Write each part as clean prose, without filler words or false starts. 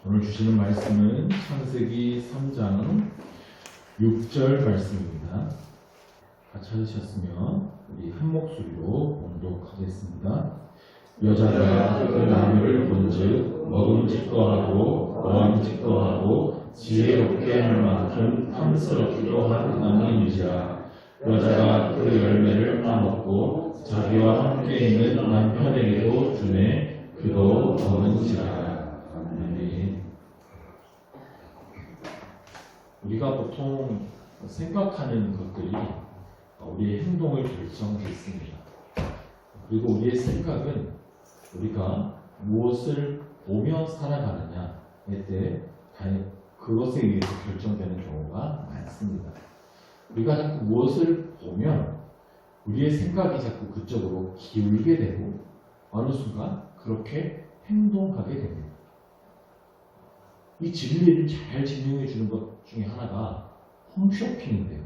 오늘 주시는 말씀은 창세기 3장 6절 말씀입니다. 다 찾으셨으면 우리 한 목소리로 봉독하겠습니다. 여자가 그 나무를 본즉 먹음직도 하고 어항직도 하고 지혜롭게 할 만큼 탐스럽기도 한 나무인지라. 여자가 그 열매를 따먹고 자기와 함께 있는 남편에게도 주매 그도 먹은지라. 우리가 보통 생각하는 것들이 우리의 행동을 결정짓습니다. 그리고 우리의 생각은 우리가 무엇을 보며 살아가느냐에 대해 그것에 의해서 결정되는 경우가 많습니다. 우리가 자꾸 무엇을 보면 우리의 생각이 자꾸 그쪽으로 기울게 되고 어느 순간 그렇게 행동하게 됩니다. 이 진리를 잘 증명해 주는 것 중에 하나가 홈쇼핑인데요.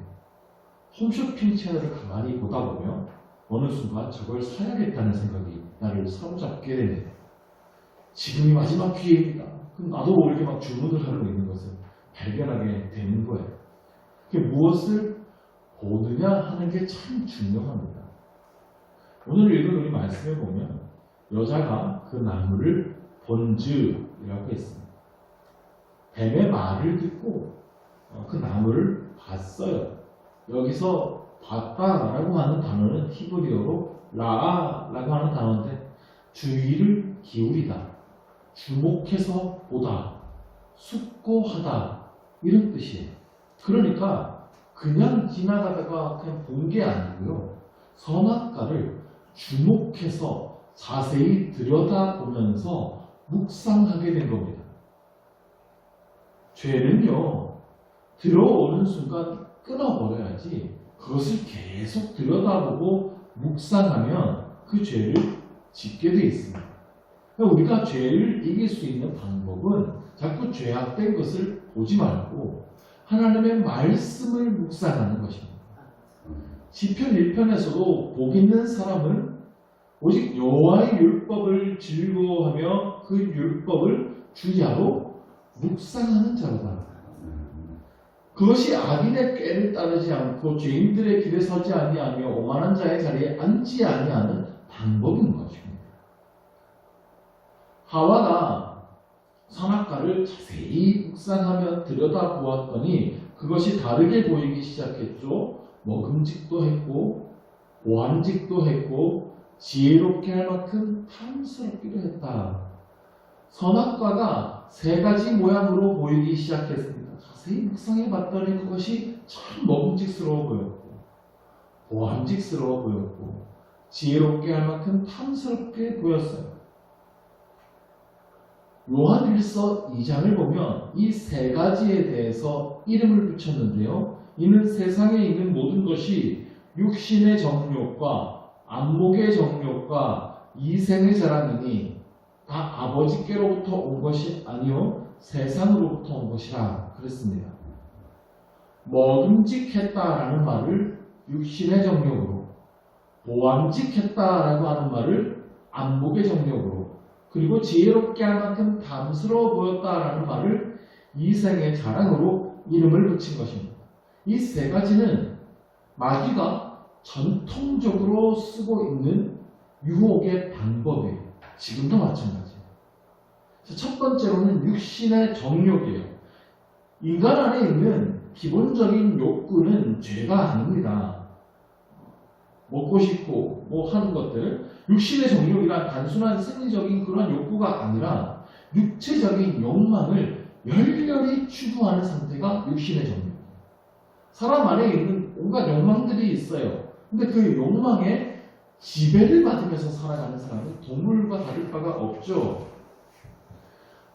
홈쇼핑 채널을 가만히 보다 보면 어느 순간 저걸 사야겠다는 생각이 나를 사로잡게 됩니다. 지금이 마지막 기회입니다. 그럼 나도 모르게 막 주문을 하고 있는 것을 발견하게 되는 거예요. 무엇을 보느냐 하는 게 참 중요합니다. 오늘 읽은 우리 말씀에 보면 여자가 그 나무를 본즈이라고 했습니다. 뱀의 말을 듣고 그 나무를 봤어요. 여기서 봤다라고 하는 단어는 히브리어로 라아라고 하는 단어인데 주의를 기울이다, 주목해서 보다, 숙고하다 이런 뜻이에요. 그러니까 그냥 지나가다가 그냥 본 게 아니고요. 선악과를 주목해서 자세히 들여다보면서 묵상하게 된 겁니다. 죄는요, 들어오는 순간 끊어버려야지 그것을 계속 들여다보고 묵상하면 그 죄를 짓게 돼 있습니다. 우리가 죄를 이길 수 있는 방법은 자꾸 죄악된 것을 보지 말고 하나님의 말씀을 묵상하는 것입니다. 시편 1편에서도 복 있는 사람은 오직 여호와의 율법을 즐거워하며 그 율법을 주야로 묵상하는 자로다. 그것이 악인의 꾀를 따르지 않고 죄인들의 길에 서지 아니하며 오만한 자의 자리에 앉지 아니하는 방법인 것입니다. 하와가 선악과를 자세히 묵상하며 들여다보았더니 그것이 다르게 보이기 시작했죠. 먹음직도 했고 보암직도 했고 지혜롭게 할 만큼 탐스럽기도 했다. 선악과가 세 가지 모양으로 보이기 시작했습니다. 자세히 묵상해 봤더니 그것이 참 먹음직스러워 보였고 보암직스러워 보였고 지혜롭게 할 만큼 탐스럽게 보였어요. 요한일서 2장을 보면 이 세 가지에 대해서 이름을 붙였는데요. 이는 세상에 있는 모든 것이 육신의 정욕과 안목의 정욕과 이생의 자랑이니 다 아버지께로부터 온 것이 아니요 세상으로부터 온 것이라 그랬습니다. 먹음직했다라는 말을 육신의 정욕으로, 보암직했다라고 하는 말을 안목의 정욕으로, 그리고 지혜롭게 할 만큼 탐스러워 보였다라는 말을 이생의 자랑으로 이름을 붙인 것입니다. 이 세 가지는 마귀가 전통적으로 쓰고 있는 유혹의 방법이에요. 지금도 마찬가지예요. 첫 번째로는 육신의 정욕이에요. 인간 안에 있는 기본적인 욕구는 죄가 아닙니다. 먹고 싶고 뭐 하는 것들, 육신의 정욕이란 단순한 생리적인 그런 욕구가 아니라 육체적인 욕망을 열렬히 추구하는 상태가 육신의 정욕이에요. 사람 안에 있는 온갖 욕망들이 있어요. 근데 그 욕망에 지배를 받으면서 살아가는 사람은 동물과 다를 바가 없죠.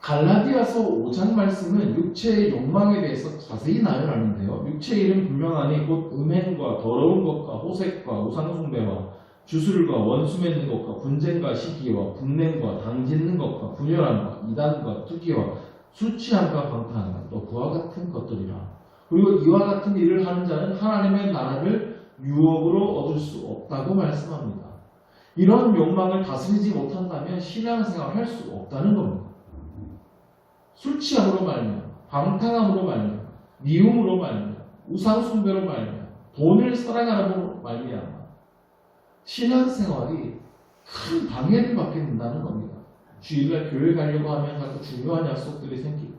갈라디아서 5장 말씀은 육체의 욕망에 대해서 자세히 나열하는데요. 육체의 이름 분명하니 곧 음행과 더러운 것과 호색과 우상숭배와 주술과 원수 맺는 것과 분쟁과 시기와 분냄과 당짓는 것과 분열함과 이단과 투기와 술 취함과 방탕함과 또 그와 같은 것들이라. 그리고 이와 같은 일을 하는 자는 하나님의 나라를 유업으로 얻을 수 없다고 말씀합니다. 이런 욕망을 다스리지 못한다면 신앙생활을 할 수 없다는 겁니다. 술 취함으로 말미암아, 방탕함으로 말미암아, 미움으로 말미암아, 우상 숭배로 말미암아, 돈을 사랑하므로 말미암아 신앙생활이 큰 방해를 받게 된다는 겁니다. 주일날 교회 가려고 하면 자꾸 중요한 약속들이 생기고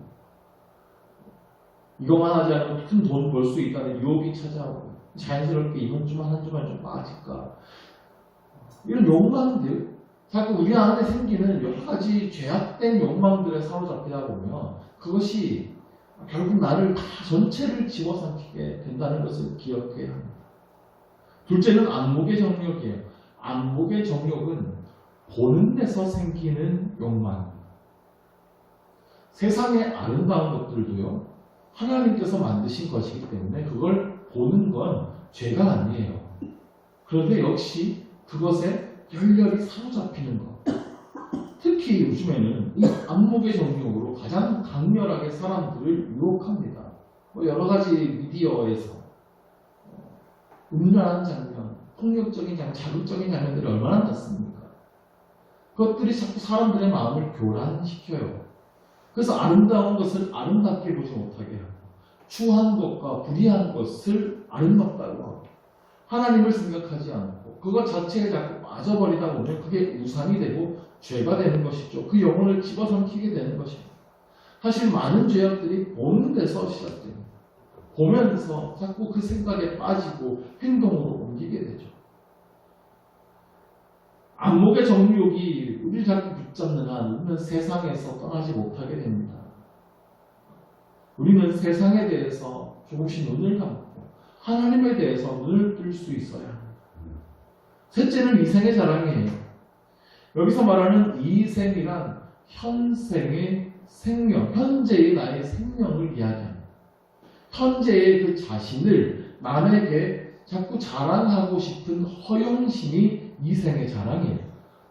이것만 하지 않으면 큰 돈 벌 수 있다는 유혹이 찾아오고 자연스럽게 이번 주만 한 주만 좀 빠질까 이런 욕망들 자꾸 우리 안에 생기는 여러 가지 죄악된 욕망들에 사로잡히다 보면 그것이 결국 나를 다 전체를 집어삼키게 된다는 것을 기억해야 합니다. 둘째는 안목의 정욕이에요. 안목의 정욕은 보는 데서 생기는 욕망입니다. 세상의 아름다운 것들도요, 하나님께서 만드신 것이기 때문에 그걸 보는 건 죄가 아니에요. 그런데 역시 그것에 열렬히 사로잡히는 것. 특히 요즘에는 이 안목의 정욕으로 가장 강렬하게 사람들을 유혹합니다. 여러 가지 미디어에서 음란한 장면, 폭력적인 장면, 자극적인 장면들이 얼마나 많습니까? 그것들이 자꾸 사람들의 마음을 교란시켜요. 그래서 아름다운 것을 아름답게 보지 못하게 하고 추한 것과 불의한 것을 아름답다고 하고 하나님을 생각하지 않고 그것 자체에 자꾸 빠져버리다 보면 그게 우상이 되고 죄가 되는 것이죠. 그 영혼을 집어삼키게 되는 것입니다. 사실 많은 죄악들이 보는 데서 시작됩니다. 보면서 자꾸 그 생각에 빠지고 행동으로 옮기게 되죠. 안목의 정욕이 우리를 자꾸 붙잡는 한 우리는 세상에서 떠나지 못하게 됩니다. 우리는 세상에 대해서 조금씩 눈을 감고 하나님에 대해서 눈을 뜰 수 있어야 합니다. 셋째는 이생의 자랑이에요. 여기서 말하는 이생이란 현생의 생명, 현재의 나의 생명을 이야기합니다. 현재의 그 자신을 남에게 자꾸 자랑하고 싶은 허영심이 이생의 자랑이에요.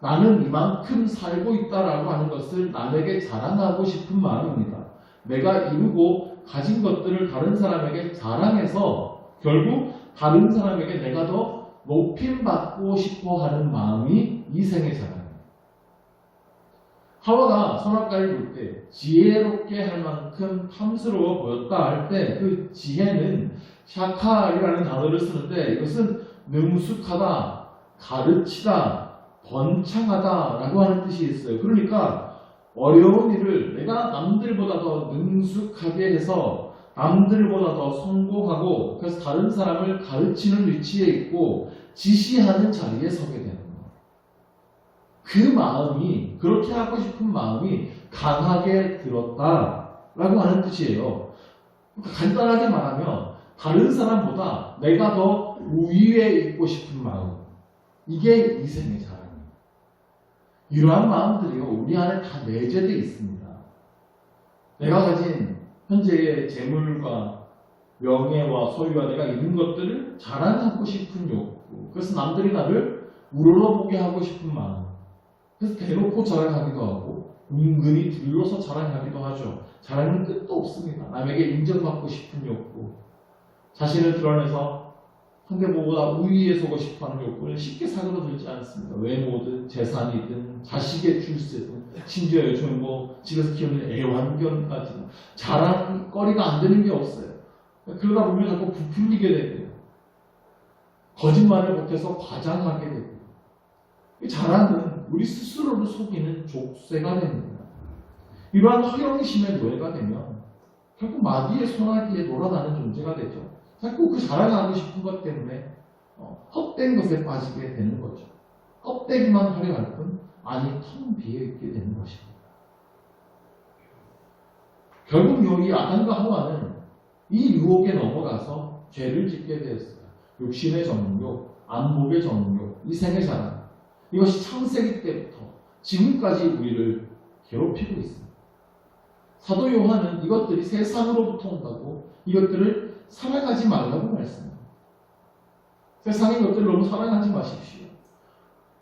나는 이만큼 살고 있다라고 하는 것을 남에게 자랑하고 싶은 마음입니다. 내가 이루고 가진 것들을 다른 사람에게 자랑해서 결국 다른 사람에게 내가 더 높임받고 싶어 하는 마음이 이생의 자랑이에요. 하와가 선악과를 볼 때 지혜롭게 할 만큼 탐스러워 보였다 할 때 그 지혜는 샤칼이라는 단어를 쓰는데 이것은 능숙하다, 가르치다, 번창하다 라고 하는 뜻이 있어요. 그러니까 어려운 일을 내가 남들보다 더 능숙하게 해서 남들보다 더 성공하고 그래서 다른 사람을 가르치는 위치에 있고 지시하는 자리에 서게 되는 거예요. 그 마음이 그렇게 하고 싶은 마음이 강하게 들었다라고 하는 뜻이에요. 그러니까 간단하게 말하면 다른 사람보다 내가 더 우위에 있고 싶은 마음 이게 이생의 자랑입니다. 이러한 마음들이요 우리 안에 다 내재되어 있습니다. 내가 가진 현재의 재물과 명예와 소유와 내가 있는 것들을 자랑하고 싶은 욕구 그래서 남들이 나를 우러러보게 하고 싶은 마음 그래서 대놓고 자랑하기도 하고 은근히 들러서 자랑하기도 하죠. 자랑은 끝도 없습니다. 남에게 인정받고 싶은 욕구 자신을 드러내서 상대보다 우위에 서고 싶어하는 욕구는 쉽게 사그러들지 않습니다. 외모든 재산이든 자식의 출세든 심지어 요즘은 집에서 키우는 애완견까지 자랑거리가 안 되는 게 없어요. 그러다 보면 자꾸 부풀리게 되고요. 거짓말을 못해서 과장하게 되고 이 자랑은 우리 스스로를 속이는 족쇄가 됩니다. 이러한 허영심의 노예가 되면 결국 마귀의 소나기에 놀아나는 존재가 되죠. 자꾸 그 자랑하고 싶은 것 때문에 헛된 것에 빠지게 되는 거죠. 껍데기만 화려할 뿐 안이 텅 비어있게 되는 것입니다. 결국 이 아담과 하와는 이 유혹에 넘어가서 죄를 짓게 되었어요. 육신의 정욕, 안목의 정욕, 이생의 자랑 이것이 창세기 때부터 지금까지 우리를 괴롭히고 있습니다. 사도 요한은 이것들이 세상으로부터 온다고 이것들을 사랑하지 말라고 말씀합니다. 세상의 것들을 너무 사랑하지 마십시오.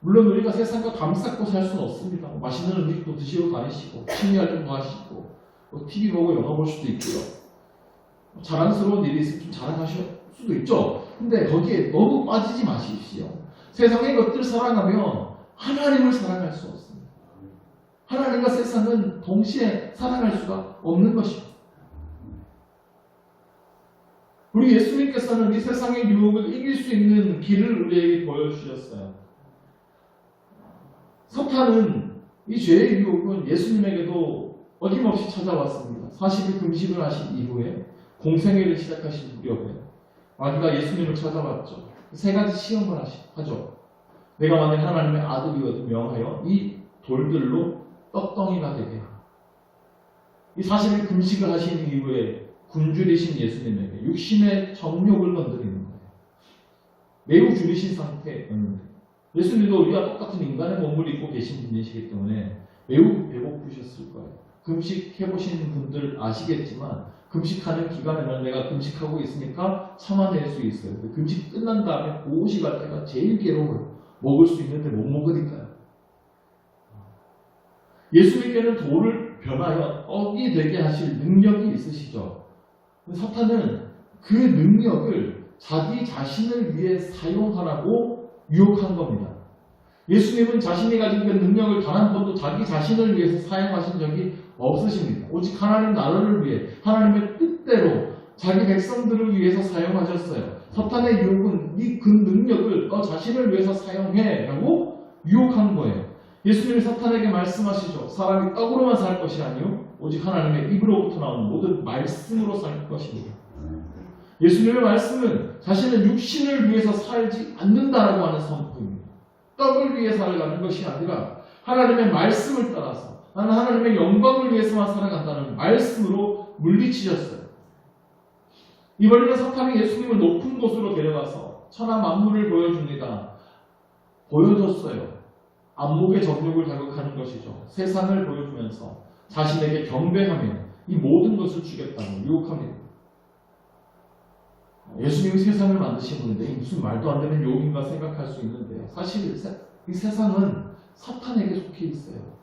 물론 우리가 세상과 감싸고 살 수는 없습니다. 맛있는 음식도 드시러 다니시고 취미 활동도 하시고 TV 보고 영화 볼 수도 있고요. 자랑스러운 일이 있으면 좀 자랑하실 수도 있죠. 근데 거기에 너무 빠지지 마십시오. 세상의 것들을 사랑하면 하나님을 사랑할 수 없습니다. 하나님과 세상은 동시에 살아갈 수가 없는 것입니다. 우리 예수님께서는 이 세상의 유혹을 이길 수 있는 길을 우리에게 보여주셨어요. 사탄은 이 죄의 유혹은 예수님에게도 어김없이 찾아왔습니다. 40일 금식을 하신 이후에 공생애를 시작하신 무렵에 마귀가 예수님을 찾아왔죠. 세 가지 시험을 하죠. 내가 만약 하나님의 아들이거든 명하여 이 돌들로 떡덩이가 되게 하라. 이 40일 금식을 하신 이후에 굶주리신 예수님에게 육신의 정욕을 건드리는 거예요. 매우 줄이신 상태였는데 예수님도 우리와 똑같은 인간의 몸을 입고 계신 분이시기 때문에 매우 배고프셨을 거예요. 금식해보신 분들 아시겠지만 금식하는 기간에는 내가 금식하고 있으니까 참아낼 수 있어요. 근데 금식 끝난 다음에 보호시 갈 때가 제일 괴로워요. 먹을 수 있는데 못 먹으니까요. 예수님께는 돌을 변하여 떡이 되게 하실 능력이 있으시죠. 사탄은 그 능력을 자기 자신을 위해 사용하라고 유혹한 겁니다. 예수님은 자신이 가진 그 능력을 단 한 번도 자기 자신을 위해서 사용하신 적이 없으십니다. 오직 하나님 나라를 위해 하나님의 뜻대로 자기 백성들을 위해서 사용하셨어요. 사탄의 유혹은 이 그 능력을 너 자신을 위해서 사용해 라고 유혹한 거예요. 예수님이 사탄에게 말씀하시죠. 사람이 떡으로만 살 것이 아니요 오직 하나님의 입으로부터 나오는 모든 말씀으로 살 것입니다. 예수님의 말씀은 자신은 육신을 위해서 살지 않는다라고 하는 선포입니다. 떡을 위해 살아가는 것이 아니라 하나님의 말씀을 따라서 나는 하나님의 영광을 위해서만 살아간다는 말씀으로 물리치셨어요. 이번에는 사탄이 예수님을 높은 곳으로 데려가서 천하 만물을 보여줍니다. 보여줬어요. 안목의 정욕을 자극하는 것이죠. 세상을 보여주면서 자신에게 경배하며 이 모든 것을 주겠다고 유혹합니다. 예수님이 세상을 만드신 분인데 무슨 말도 안 되는 유혹인가 생각할 수 있는데요. 사실 이 세상은 사탄에게 속해 있어요.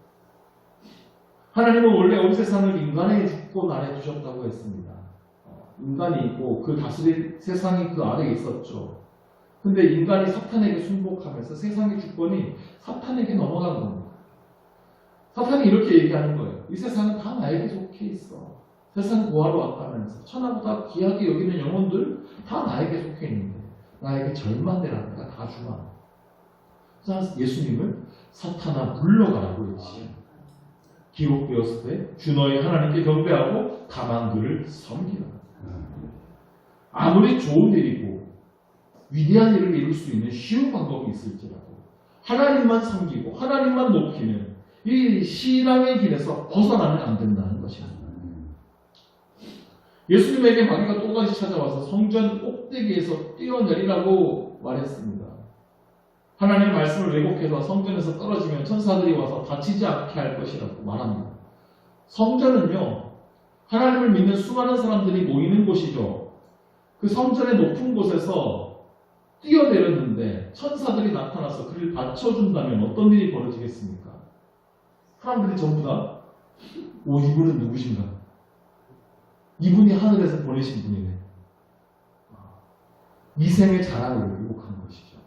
하나님은 원래 온 세상을 인간의 주권 아래 두셨다고 했습니다. 인간이 있고 그 다스릴 세상이 그 아래에 있었죠. 근데 인간이 사탄에게 순복하면서 세상의 주권이 사탄에게 넘어간 겁니다. 사탄이 이렇게 얘기하는 거예요. 이 세상은 다 나에게 속해 있어. 세상 구하러 왔다면서 천하보다 귀하게 여기는 영혼들 다 나에게 속해 있는데 나에게 절만 내라 내가 다 주마. 그래서 예수님은 사탄아 물러가라고 했지요. 기록되었을 때 주 너의 하나님께 경배하고 다만 그를 섬기라. 아무리 좋은 일이고 위대한 일을 이룰 수 있는 쉬운 방법이 있을지라도 하나님만 섬기고 하나님만 높이는 이 신앙의 길에서 벗어나면 안 된다는 것입니다. 예수님에게 마귀가 또다시 찾아와서 성전 꼭대기에서 뛰어내리라고 말했습니다. 하나님의 말씀을 왜곡해서 성전에서 떨어지면 천사들이 와서 다치지 않게 할 것이라고 말합니다. 성전은요, 하나님을 믿는 수많은 사람들이 모이는 곳이죠. 그 성전의 높은 곳에서 뛰어내렸는데 천사들이 나타나서 그를 받쳐준다면 어떤 일이 벌어지겠습니까? 사람들이 전부 다 이분은 누구신가? 이분이 하늘에서 보내신 분이네. 이생의 자랑을 유혹한 것이죠.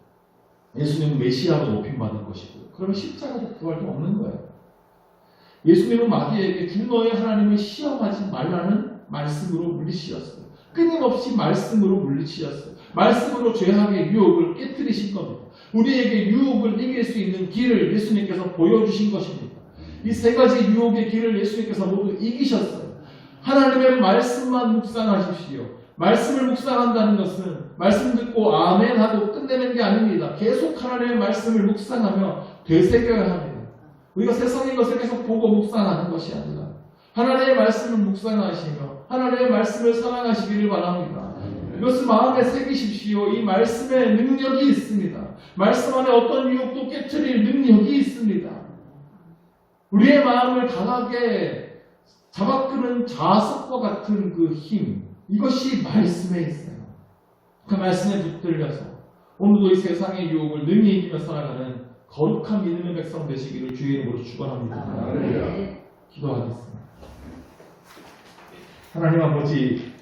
예수님은 메시아로 높임받을 것이고 그러면 십자가도 구할 수 없는 거예요. 예수님은 마귀에게 주 너의 하나님을 시험하지 말라는 말씀으로 물리치셨어요. 끊임없이 말씀으로 물리치셨어요. 말씀으로 죄악의 유혹을 깨뜨리신 겁니다. 우리에게 유혹을 이길 수 있는 길을 예수님께서 보여주신 것입니다. 이 세 가지 유혹의 길을 예수님께서 모두 이기셨어요. 하나님의 말씀만 묵상하십시오. 말씀을 묵상한다는 것은 말씀 듣고 아멘 하고 끝내는 게 아닙니다. 계속 하나님의 말씀을 묵상하며 되새겨야 합니다. 우리가 세상의 것을 계속 보고 묵상하는 것이 아니라 하나님의 말씀을 묵상하시며 하나님의 말씀을 사랑하시기를 바랍니다. 이것을 마음에 새기십시오. 이 말씀에 능력이 있습니다. 말씀 안에 어떤 유혹도 깨트릴 능력이 있습니다. 우리의 마음을 강하게 잡아끄는 자석과 같은 그 힘, 이것이 말씀에 있어요. 그 말씀에 붙들려서 오늘도 이 세상의 유혹을 능히 이기며 살아가는 거룩한 믿음의 백성 되시기를 주의 이름으로 축원합니다. 기도하겠습니다. 하나님 아버지,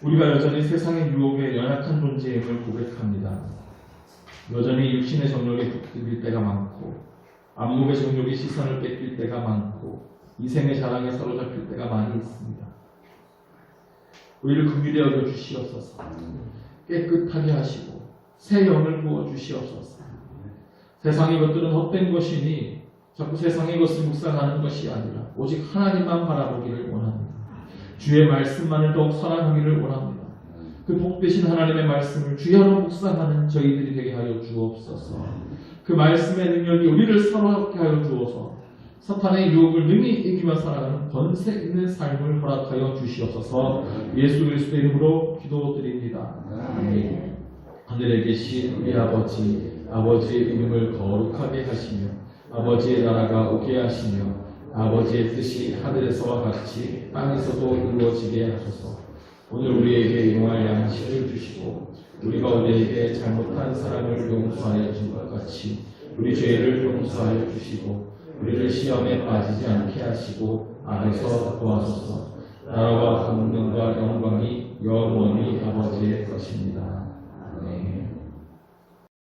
우리가 여전히 세상의 유혹에 연약한 존재임을 고백합니다. 여전히 육신의 정욕에 붙들 때가 많고 안목의 정욕이 시선을 뺏길 때가 많고 이생의 자랑에 사로잡힐 때가 많이 있습니다. 우리를 긍휼히 여겨 주시옵소서. 깨끗하게 하시고 새 영을 부어 주시옵소서. 세상의 것들은 헛된 것이니 자꾸 세상의 것을 묵상하는 것이 아니라 오직 하나님만 바라보기를 원합니다. 주의 말씀만을 더욱 사랑하기를 원합니다. 그 복되신 하나님의 말씀을 주야로 묵상하는 저희들이 되게 하여 주옵소서. 그 말씀의 능력이 우리를 사로잡게 하여 주어서 사탄의 유혹을 능히 이기며 살아가는 권세 있는 삶을 허락하여 주시옵소서. 예수 그리스도의 이름으로 기도드립니다. 아멘. 하늘에 계신 우리 아버지의 이름을 거룩하게 하시며 아버지의 나라가 오게 하시며 아버지의 뜻이 하늘에서와 같이 땅에서도 이루어지게 하소서. 오늘 우리에게 용할 양식을 주시고 우리가 우리에게 잘못한 사람을 용서하여 준 것 같이 우리 죄를 용서하여 주시고 우리를 시험에 빠지지 않게 하시고 악에서 도와소서. 나라와 권능과 영광이 영원히 아버지의 것입니다.